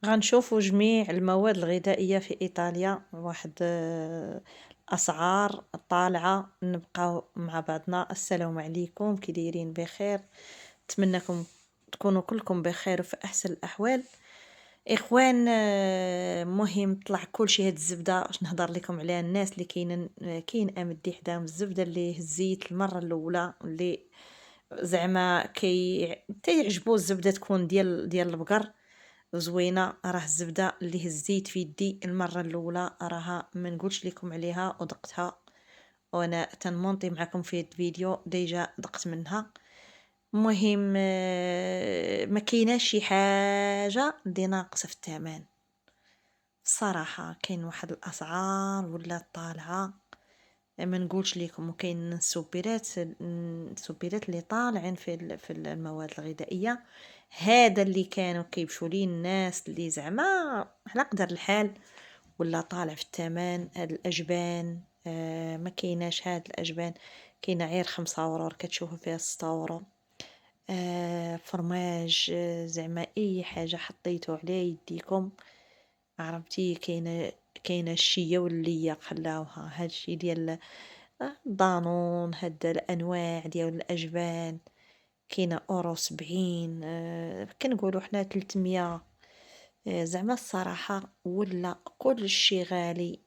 غنشوفوا جميع المواد الغذائية في إيطاليا، واحد الأسعار طالعة، نبقاو مع بعضنا. السلام عليكم، كي دايرين؟ بخير؟ نتمنىكم تكونوا كلكم بخير وفي أحسن الأحوال. إخوان، مهم طلع كلشي هاد الزبدة باش نهضر لكم عليها. الناس اللي كاين أمدي حداهم الزبدة اللي هزيت المرة الأولى، اللي زعما تيعجبو الزبدة تكون ديال البقر زوينه. راه الزبده اللي هزيت في يدي المره الاولى راها ما نقولش لكم عليها، ودقتها وانا تنمونطي معكم في الفيديو ديجا دقت منها. مهم، ما كايناش شي حاجه اللي ناقصه في الثمن. الصراحه كاين واحد الاسعار ولا طالعه ما نقولش لكم، وكاين السوبيرات اللي طالعين في المواد الغذائيه. هذا اللي كانوا كيمشوا ليه الناس اللي زعما على قدر الحال، ولا طالع في الثمن. هاد الاجبان ما كايناش. هاد الاجبان كاينه غير 5 اورو، كتشوفوا فيها 6 اورو. فرماج، زعما اي حاجه حطيتو على يديكم عرفتي. كاينه الشيه والليه خلاوها هادشي ديال دانون. هاد الانواع ديال الاجبان كاينه اورو 70، كنقولوا حنا 300. زعما الصراحه ولا كل شيء غالي.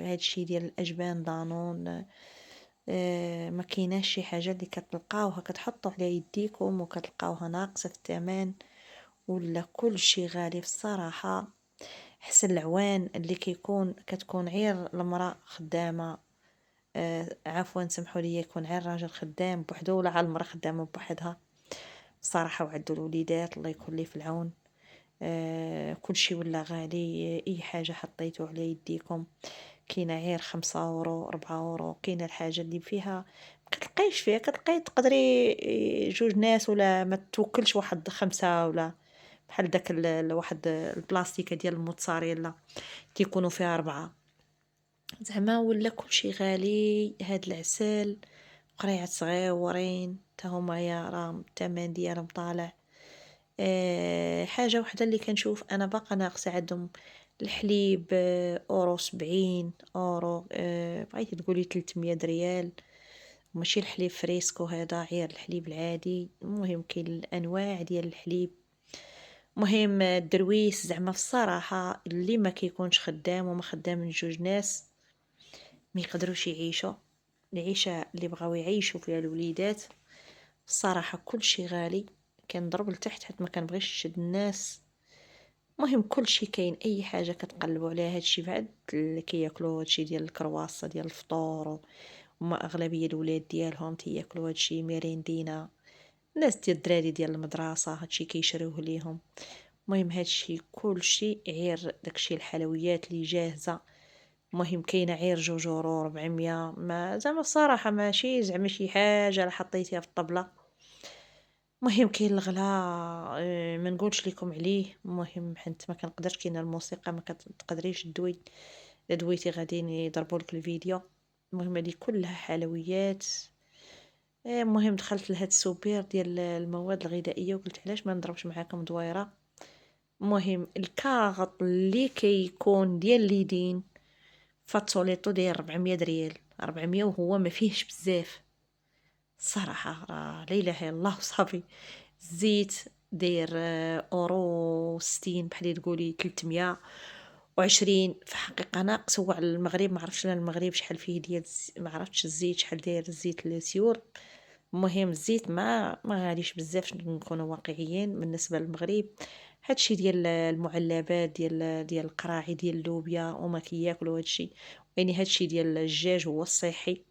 هادشي ديال الاجبان دانون، ما كايناش شي حاجه اللي كتلقاوها كتحطوا على يديكم وكتلقاوها ناقصه في الثمن. ولا كل شيء غالي في الصراحه. حسن العوان اللي كتكون غير المراه خدامه، عفوا سمحوا لي، يكون غير راجل خدام بوحدو ولا على المراه خدامه بوحدها. الصراحه وعدوا الوليدات الله يكون لي في العون. كل شيء ولا غالي. اي حاجه حطيتو على يديكم كاينه غير 5 اورو 4 اورو. كاينه الحاجه اللي فيها كتلقايش فيها، كتلقاي تقدري جوج ناس، ولا ما توكلش واحد 5، ولا بحال داك واحد البلاستيكه ديال الموتزاريلا كيكونوا فيها 4. زعما ولا كلشي غالي. هاد العسل قريعات صغيورين تا هما يا راه الثمن ديالهم طالع. حاجه وحده اللي كنشوف انا باقا ناقصه عندهم، الحليب اورو 70 اورو. بغيتي تقولي 300 ريال. ماشي الحليب فريسكو هذا، غير الحليب العادي. المهم كاين الانواع ديال الحليب. مهم الدرويس زعما في الصراحه اللي ما كيكونش خدام وما خدام من جوج ناس ما يقدروش يعيشوا العيشه اللي بغاو يعيشوا فيها الوليدات. الصراحه كل شيء غالي، كنضرب لتحت حيت ما كنبغيش نشد الناس. مهم كل شيء كاين، اي حاجه كتقلبوا عليها هادشي بعد اللي كياكلوا هادشي ديال الكرواسه ديال الفطور. وما اغلبيه الولاد ديالهم تياكلوا هادشي ميريندينا. الناس ديال الدراري ديال المدرسه هادشي كيشريوه ليهم. المهم هادشي كلشي غير داكشي الحلويات اللي جاهزه. المهم كاينه غير 2 اورو 400. ما زعما الصراحه ماشي زعما شي حاجه لا حطيتيها في الطبله. المهم كاين الغلا، ما نقولش لكم عليه. المهم حنت ما كنقدرش، كاينه الموسيقى ما كتقدريش دوي، الا دويتي غاديين يضربوا لك الفيديو. المهم هذه كلها حلويات. المهم دخلت لهاد السوبر ديال المواد الغذائيه وقلت علاش ما نضربش معاكم دويره. المهم الكاغط اللي كيكون ديال اليدين فاتوليطو داير 400 ريال، 400، وهو ما فيهش بزاف. الصراحه راه لا اله الا الله وصافي. الزيت داير اورو 60، بحال تقولي 320. في حقيقه ناقص. هو على المغرب ما عرفتش انا المغرب شحال فيه ديال ما عرفتش الزيت شحال داير، الزيت السيور. المهم الزيت ما غاليش بزاف، نكونوا واقعيين بالنسبه للمغرب. هادشي ديال المعلبات ديال القراعي ديال اللوبيا وما كياكلوا هادشي. يعني هادشي ديال الدجاج هو الصحي،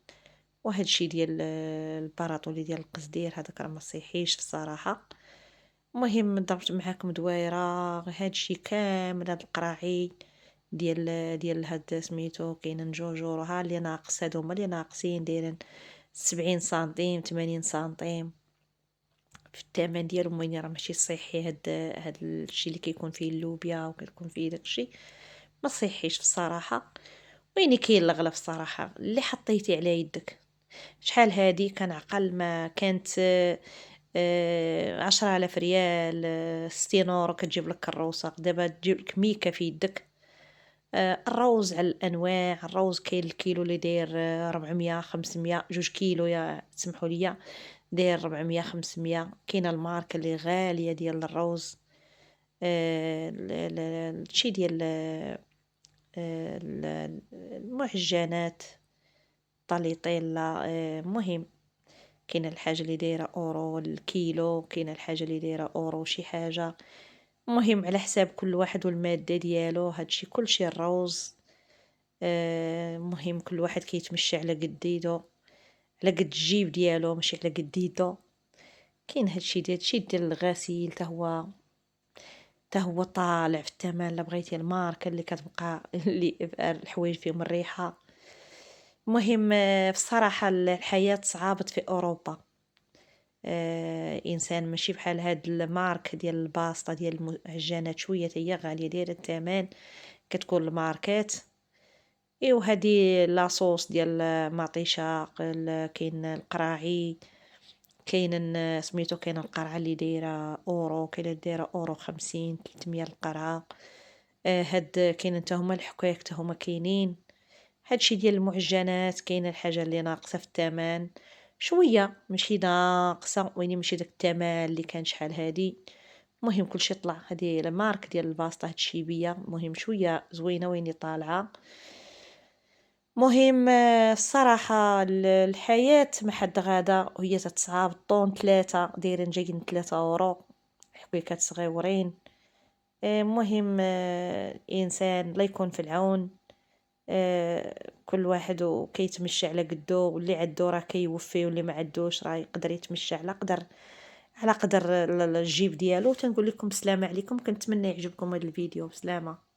وهادشي ديال الباراطولي ديال القزدير هذاك راه ما صحيش في الصراحه. المهم ضربت معاكم دويره هادشي كامل. هاد القراعي ديال هاد سميتو كاينه نجوجور ها اللي ناقص، هادو هما اللي ناقصين دايرين 70 سنتيم 80 سنتيم في الثمن ديالهم. وين راه ماشي صحي. هاد الشيء اللي كيكون فيه اللوبيا وكيكون فيه داكشي ما صحيش في الصراحه. وين كاين الغلا في الصراحه اللي حطيتي على يدك. شحال هادي كان عقل ما كانت 10,000 ريال، 60 اورو كتجيب لك كروسة. دابا تجيب لك ميكا في يدك. الروز على الانواع. الروز كاين الكيلو اللي داير 400 500، 2 كيلو يا تسمحوا لي، داير 400 500. كاينه الماركه اللي غاليه ديال الروز. الشي ديال المعجنات، طاليطيلا. مهم كاينه الحاجه اللي دايره اورو الكيلو، كاينه الحاجه اللي دايره اورو شي حاجه. مهم على حساب كل واحد والماده ديالو. هادشي كلشي الروز. مهم كل واحد كيتمشى على قد يدو، على قد الجيب ديالو، ماشي على قد يدو. كاين هادشي ديال الغسيل تا هو طالع في الثمن. الا بغيتي الماركه اللي كتبقى اللي الحوايج فيهم الريحه. المهم في الصراحه الحياه صعابت في اوروبا. انسان ماشي بحال هاد المارك ديال الباسطه ديال المعجنات، شويه هي غاليه دايره الثمن. كتكون الماركات. وهذه لاصوص ديال مطيشه. كاين القراعي، كاين سميتو، كاين القرعه اللي دايره اورو، كاين اللي دايره اورو 50 300 القرعه. هاد كاين حتى هما الحكاك حتى هما كاينين. هادشي ديال المعجنات كاينه الحاجه اللي ناقصه في الثمن شويه، ماشي ناقصه ويني، ماشي داك الثمن اللي كان شحال هادي. المهم كلشي طلع. هذه المارك ديال الباسطه هاد الشيبيه مهم شويه زوينه ويني طالعه. مهم الصراحة الحياة ما حد غادا وهي تتصعاب. الطون 3 دايرين جايين 3 اورو، حكويكات صغيورين. مهم الانسان الله يكون في العون. كل واحد وكيتمشى على قدو، واللي عدو راه كيوفي، واللي ما عدوش راه يقدر يتمشى على قدر الجيب ديالو. تنقول لكم السلام عليكم، كنتمنى يعجبكم هذا الفيديو. بسلامة.